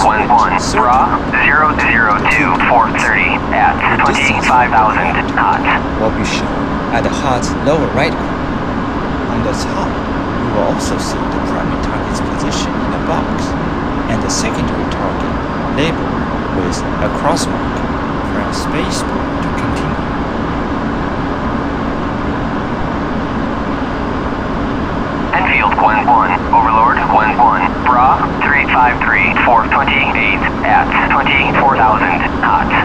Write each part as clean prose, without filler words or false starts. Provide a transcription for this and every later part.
11, bra, 002-430 at 25,000 knots. Will be shown at the HUD's lower right corner. On the top, you will also see the primary target's position in a box and the secondary target labeled with a crossmark. Press spacebar to continue. Enfield 1-1, Overlord 1-1, bra, 353-428 at 24,000 knots.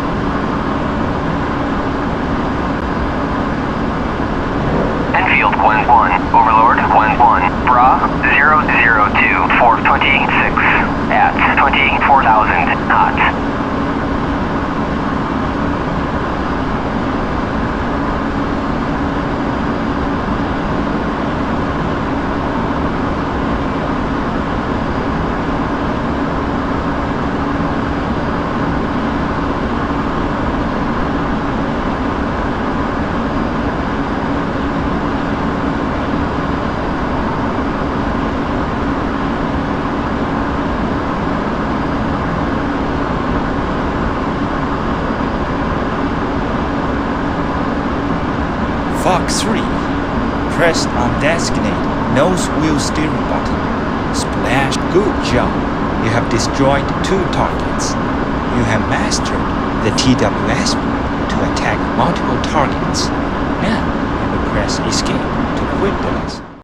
Enfield 1-1, Overlord 1-1, bra, 002-426 at 24,000 knots. Fox 3. Press undesignated nose wheel steering button. Splash. Good job. You have destroyed 2 targets. You have mastered the TWS to attack multiple targets. Now, you will press escape to quit the lesson.